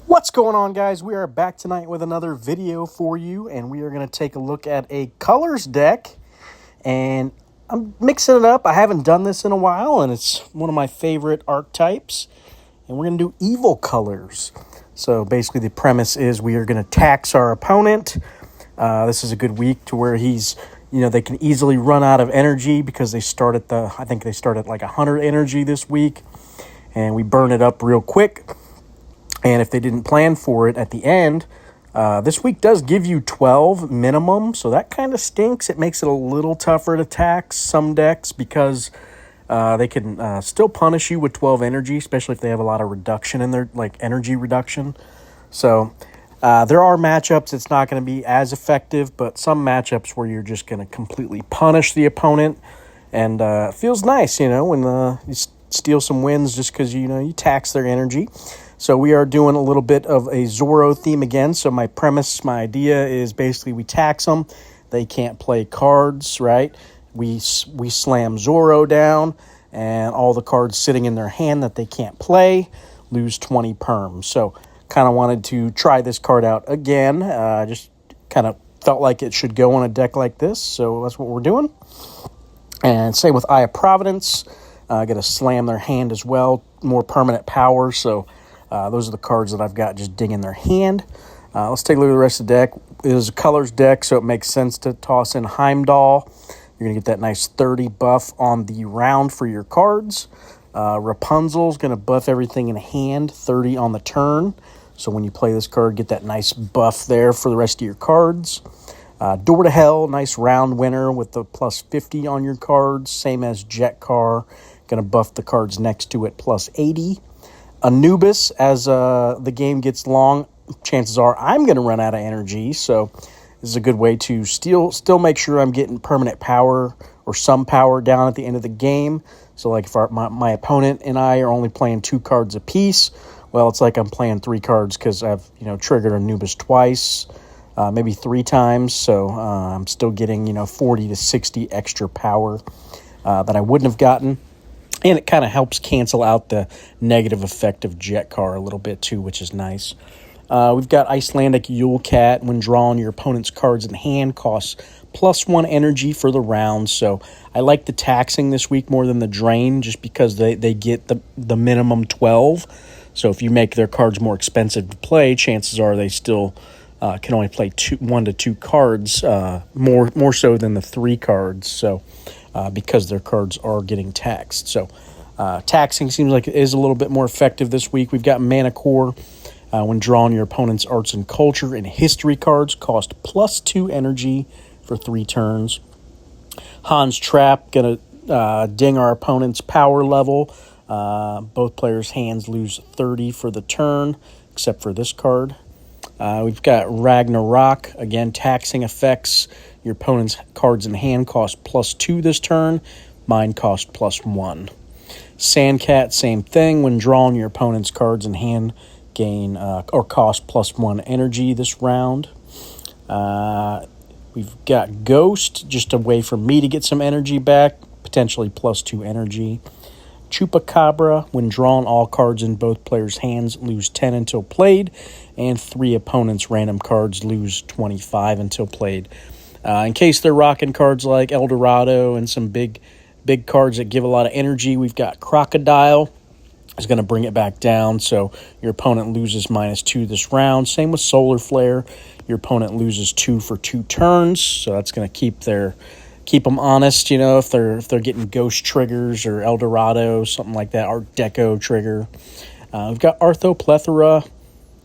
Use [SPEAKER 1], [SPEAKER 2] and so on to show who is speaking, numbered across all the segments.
[SPEAKER 1] What's going on, guys? We are back tonight with another video for you, and we are going to take a look at a colors deck. And I'm mixing it up. I haven't done this in a while, and it's one of my favorite archetypes. And we're going to do evil colors. So basically the premise is we are going to tax our opponent. This is a good week to where they can easily run out of energy because they start at I think they start at like 100 energy this week. And we burn it up real quick. And if they didn't plan for it at the end, this week does give you 12 minimum, so that kind of stinks. It makes it a little tougher to tax some decks because they can still punish you with 12 energy, especially if they have a lot of reduction in their energy reduction. So there are matchups it's not going to be as effective, but some matchups where you're just going to completely punish the opponent, and it feels nice, when you steal some wins just because you tax their energy. So we are doing a little bit of a Zoro theme again. So my idea is basically we tax them. They can't play cards, right? We slam Zoro down, and all the cards sitting in their hand that they can't play lose 20 perms. So kind of wanted to try this card out again. Just kind of felt like it should go on a deck like this. So that's what we're doing. And same with Eye of Providence. Got to slam their hand as well. More permanent power. So those are the cards that I've got just dinging their hand. Let's take a look at the rest of the deck. It is a colors deck, so it makes sense to toss in Heimdall. You're going to get that nice 30 buff on the round for your cards. Rapunzel's going to buff everything in hand, 30 on the turn. So when you play this card, get that nice buff there for the rest of your cards. Door to Hell, nice round winner with the plus 50 on your cards. Same as Jet Car, going to buff the cards next to it plus 80. Anubis, as the game gets long, chances are I'm going to run out of energy, so this is a good way to still make sure I'm getting permanent power or some power down at the end of the game. So like if my opponent and I are only playing 2 cards apiece, well, it's like I'm playing 3 cards because I've triggered Anubis twice, maybe 3 times, so I'm still getting 40 to 60 extra power that I wouldn't have gotten. And it kind of helps cancel out the negative effect of Jet Car a little bit too, which is nice. We've got Icelandic Yule Cat. When drawn, your opponent's cards in hand costs +1 energy for the round. So I like the taxing this week more than the drain just because they get the minimum 12. So if you make their cards more expensive to play, chances are they still can only play 1 to 2 cards, more so than the 3 cards. So because their cards are getting taxed. So taxing seems like it is a little bit more effective this week. We've got Mana Core. When drawn, your opponent's arts and culture and history cards cost +2 energy for 3 turns. Han's Trap, going to ding our opponent's power level. Both players' hands lose 30 for the turn, except for this card. We've got Ragnarok, again, taxing effects. Your opponent's cards in hand cost +2 this turn. Mine cost +1. Sandcat, same thing. When drawn, your opponent's cards in hand gain or cost +1 energy this round. We've got Ghost, just a way for me to get some energy back, potentially +2 energy. Chupacabra, when drawn, all cards in both players' hands lose 10 until played, and 3 opponents' random cards lose 25 until played. In case they're rocking cards like El Dorado and some big cards that give a lot of energy, we've got Crocodile. Is going to bring it back down, so your opponent loses -2 this round. Same with Solar Flare. Your opponent loses 2 for 2 turns, so that's going to keep them honest, if they're getting Ghost triggers or El Dorado, something like that, Art Deco trigger. We've got Arthroplethora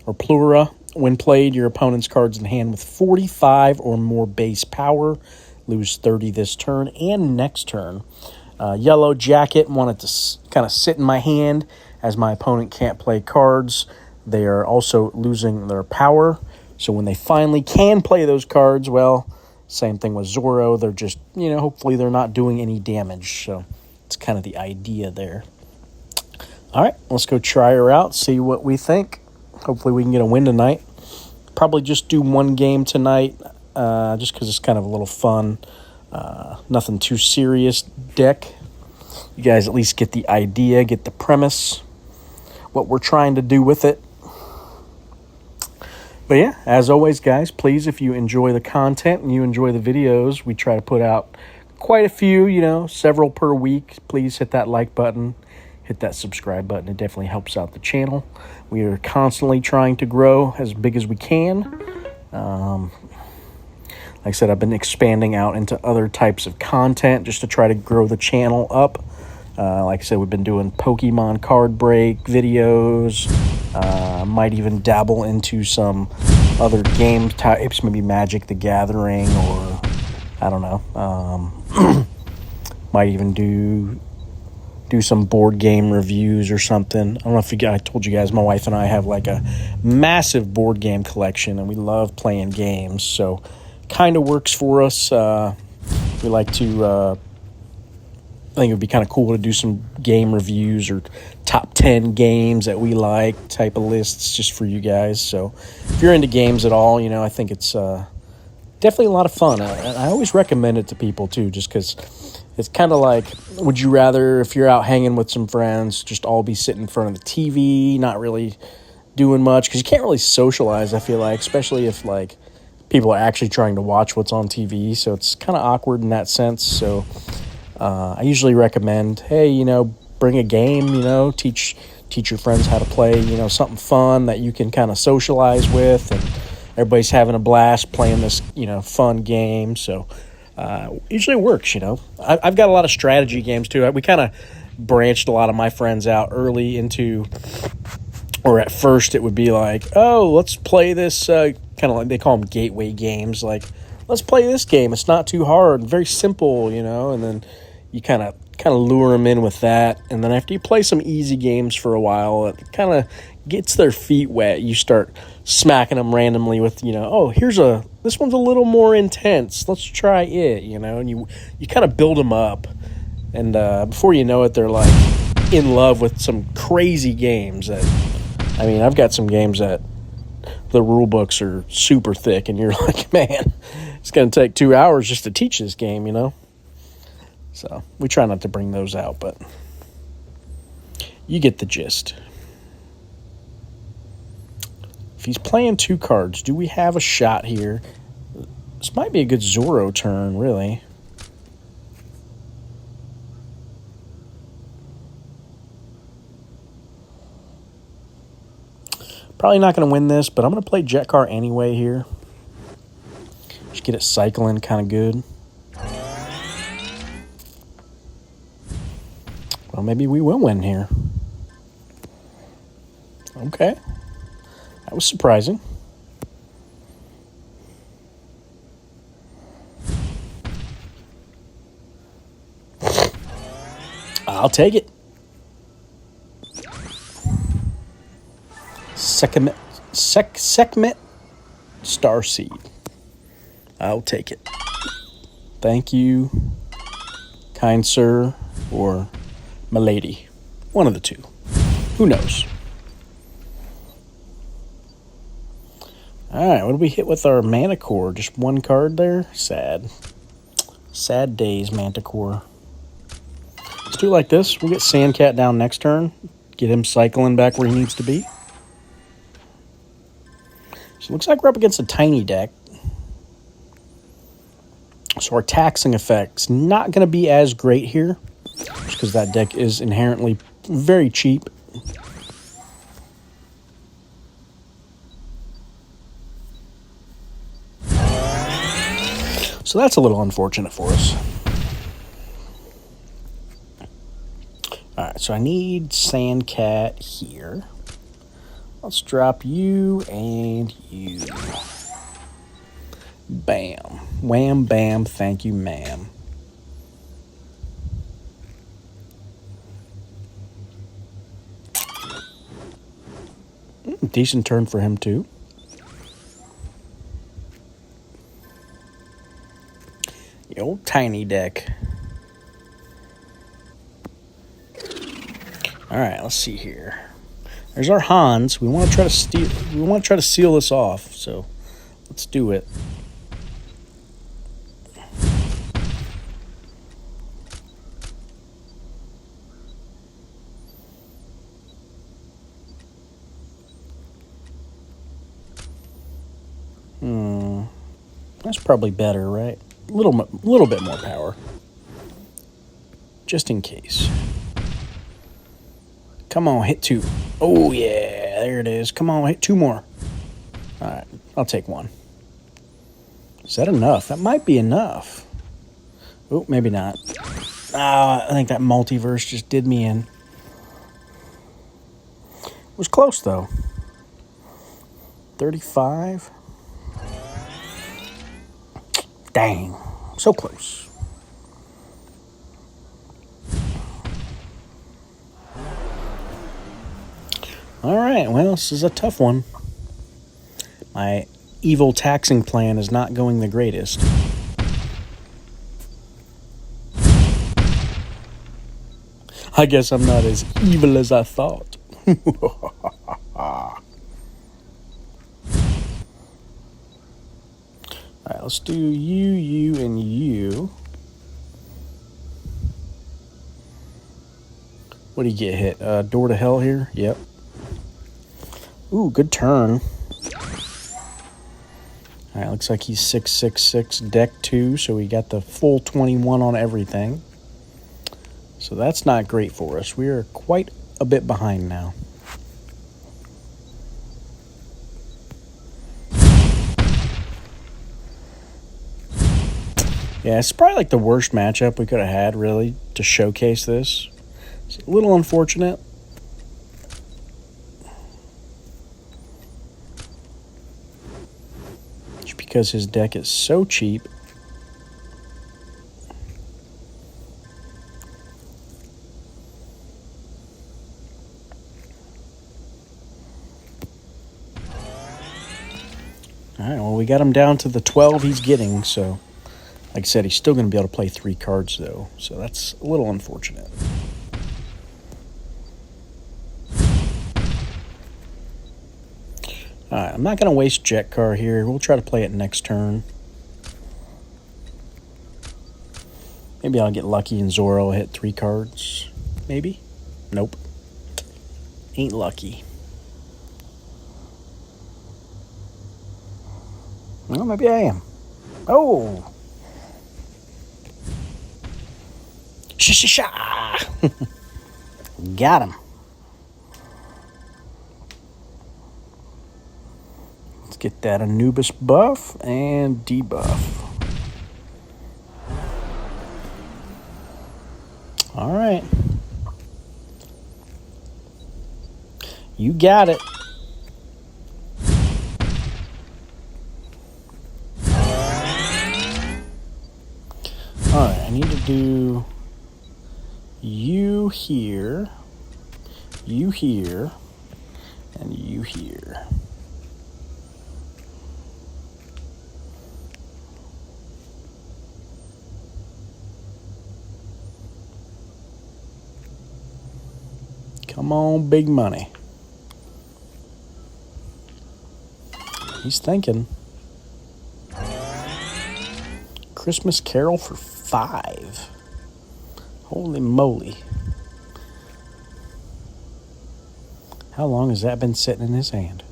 [SPEAKER 1] or Plura. When played, your opponent's cards in hand with 45 or more base power lose 30 this turn and next turn. Yellow Jacket wanted to kind of sit in my hand as my opponent can't play cards. They are also losing their power. So when they finally can play those cards, well, same thing with Zoro. They're just, hopefully they're not doing any damage. So it's kind of the idea there. All right, let's go try her out, see what we think. Hopefully we can get a win tonight. Probably just do 1 game tonight just because it's kind of a little fun. Nothing too serious deck. You guys at least get the idea, get the premise, what we're trying to do with it. But yeah, as always, guys, please, if you enjoy the content and you enjoy the videos, we try to put out quite a few, several per week. Please hit that like button, hit that subscribe button. It definitely helps out the channel. We are constantly trying to grow as big as we can. Like I said, I've been expanding out into other types of content just to try to grow the channel up. Like I said, we've been doing Pokemon card break videos. Might even dabble into some other game types, maybe Magic the Gathering, or I don't know. Might even do some board game reviews or something. I don't know if I told you guys, my wife and I have like a massive board game collection, and we love playing games. So kind of works for us. We like to... I think it would be kind of cool to do some game reviews or top 10 games that we like type of lists just for you guys. So if you're into games at all, I think it's definitely a lot of fun. I always recommend it to people too, just because it's kind of like, would you rather, if you're out hanging with some friends, just all be sitting in front of the TV, not really doing much? Because you can't really socialize, I feel like, especially if like people are actually trying to watch what's on TV. So it's kind of awkward in that sense. So I usually recommend, hey, bring a game, teach your friends how to play, something fun that you can kind of socialize with, and everybody's having a blast playing this, fun game. So usually it works, I've got a lot of strategy games too. We kind of branched a lot of my friends out early into, or at first it would be like, oh, let's play this, kind of like they call them gateway games, like, let's play this game. It's not too hard, very simple, and then you kind of lure them in with that. And then after you play some easy games for a while, it kind of gets their feet wet. You start smacking them randomly with, oh, this one's a little more intense. Let's try it, and you kind of build them up. And before you know it, they're like in love with some crazy games. I've got some games that the rule books are super thick, and you're like, man, it's going to take 2 hours just to teach this game, So we try not to bring those out, but you get the gist. If he's playing 2 cards, do we have a shot here? This might be a good Zoro turn, really. Probably not going to win this, but I'm going to play Jet Car anyway here. Just get it cycling kind of good. Well, maybe we will win here. Okay. That was surprising. I'll take it. Sekhmet Starseed. I'll take it. Thank you, kind sir, or milady. One of the two. Who knows? Alright, what did we hit with our Manticore? Just one card there? Sad. Sad days, Manticore. Let's do it like this. We'll get Sandcat down next turn. Get him cycling back where he needs to be. So it looks like we're up against a tiny deck. So our taxing effect's not going to be as great here, just because that deck is inherently very cheap. So that's a little unfortunate for us. Alright, so I need Sandcat here. Let's drop you and you. Bam. Wham, bam, thank you, ma'am. Decent turn for him, too. The old tiny deck. Alright, let's see here. There's our Hans. We want to try to seal this off, so let's do it. That's probably better, right? Little bit more power. Just in case. Come on, hit 2. Oh, yeah, there it is. Come on, hit 2 more. All right, I'll take 1. Is that enough? That might be enough. Oh, maybe not. I think that multiverse just did me in. It was close, though. 35. Dang, so close. All right, well, this is a tough one. My evil taxing plan is not going the greatest. I guess I'm not as evil as I thought. All right, let's do you, and you. What do you get hit? Door to hell here? Yep. Ooh, good turn. All right, looks like he's 666, deck 2, so we got the full 21 on everything. So that's not great for us. We are quite a bit behind now. Yeah, it's probably like the worst matchup we could have had, really, to showcase this. It's a little unfortunate. Just because his deck is so cheap. All right, well, we got him down to the 12 he's getting, so like I said, he's still going to be able to play 3 cards, though, so that's a little unfortunate. All right, I'm not going to waste Jet Car here. We'll try to play it next turn. Maybe I'll get lucky and Zoro will hit 3 cards. Maybe? Nope. Ain't lucky. Well, maybe I am. Oh! Sha-sha-sha! Got him. Let's get that Anubis buff and debuff. All right. You got it. All right, I need to do you here, and you here. Come on, big money. He's thinking. Christmas Carol for 5. Holy moly. How long has that been sitting in his hand?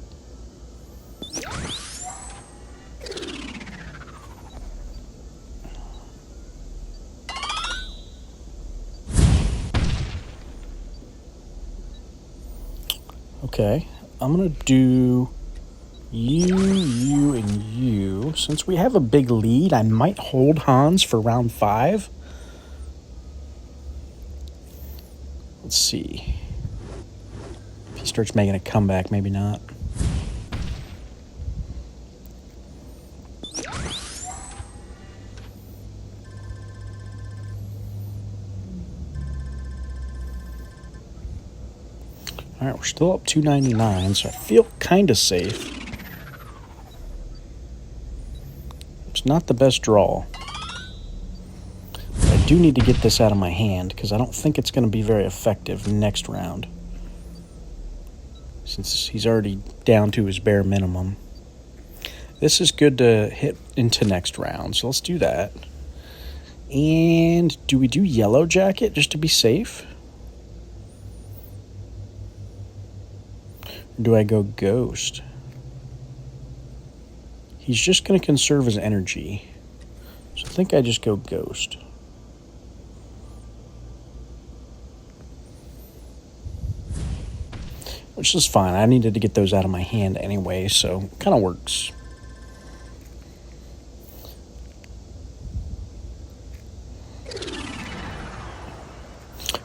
[SPEAKER 1] Okay, I'm going to do you, and you. Since we have a big lead, I might hold Hans for round 5. Let's see. If he starts making a comeback, maybe not. All right, we're still up 299, so I feel kind of safe. It's not the best draw. But I do need to get this out of my hand because I don't think it's going to be very effective next round. Since he's already down to his bare minimum. This is good to hit into next round, so let's do that. And do we do Yellow Jacket just to be safe? Or do I go Ghost? he's just going to conserve his energy. So I think I just go Ghost. Which is fine. I needed to get those out of my hand anyway, so it kind of works.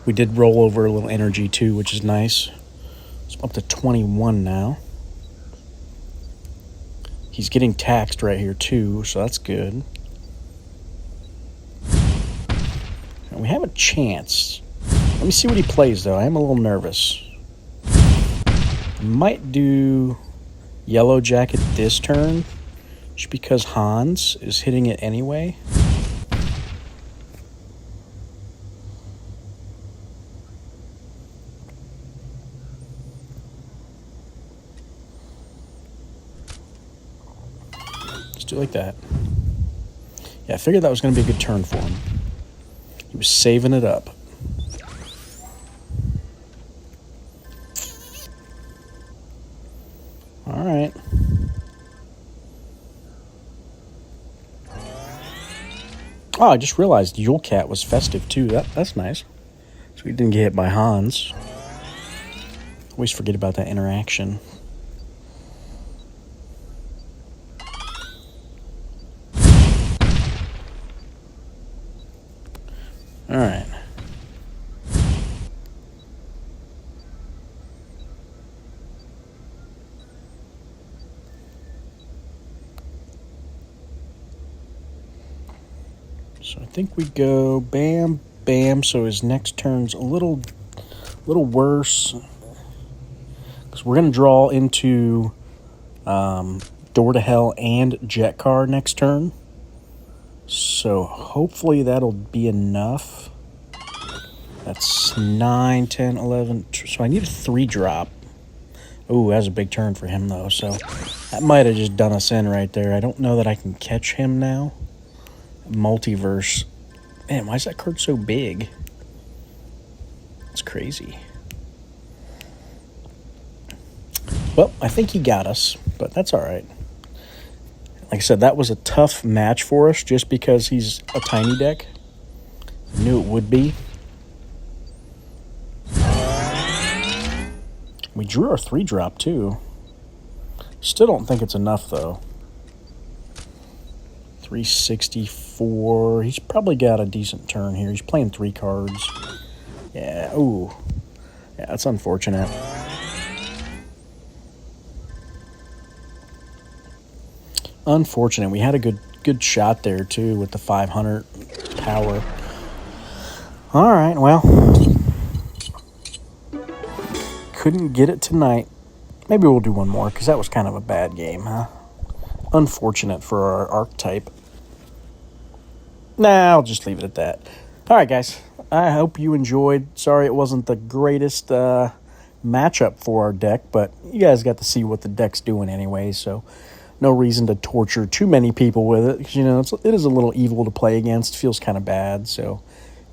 [SPEAKER 1] We did roll over a little energy too, which is nice. It's up to 21 now. He's getting taxed right here too, so that's good. And we have a chance. Let me see what he plays though. I am a little nervous. Might do Yellow Jacket this turn, just because Hans is hitting it anyway. Let's do it like that. Yeah, I figured that was going to be a good turn for him. He was saving it up. All right. Oh, I just realized Yule Cat was festive too. That's nice. So we didn't get hit by Hans. Always forget about that interaction. All right. So I think we go bam, bam. So his next turn's a little worse, because we're gonna draw into Door to Hell and Jet Car next turn. So hopefully that'll be enough. That's 9, 10, 11. So I need a 3-drop. Ooh, that's a big turn for him though. So that might have just done us in right there. I don't know that I can catch him now. Multiverse. Man, why is that card so big? It's crazy. Well, I think he got us, but that's all right. Like I said, that was a tough match for us just because he's a tiny deck. I knew it would be. We drew our 3-drop too. Still don't think it's enough though. 364. He's probably got a decent turn here. He's playing 3 cards. Yeah, ooh. Yeah, that's unfortunate. Unfortunate. We had a good shot there too with the 500 power. All right, well, couldn't get it tonight. Maybe we'll do one more because that was kind of a bad game, huh? Unfortunate for our archetype. Nah, I'll just leave it at that. All right, guys. I hope you enjoyed. Sorry it wasn't the greatest matchup for our deck, but you guys got to see what the deck's doing anyway, so no reason to torture too many people with it. 'Cause, you know, it is a little evil to play against. Feels kind of bad, so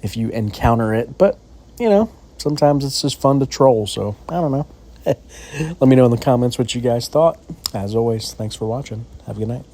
[SPEAKER 1] if you encounter it. But, you know, sometimes it's just fun to troll, so I don't know. Let me know in the comments what you guys thought. As always, thanks for watching. Have a good night.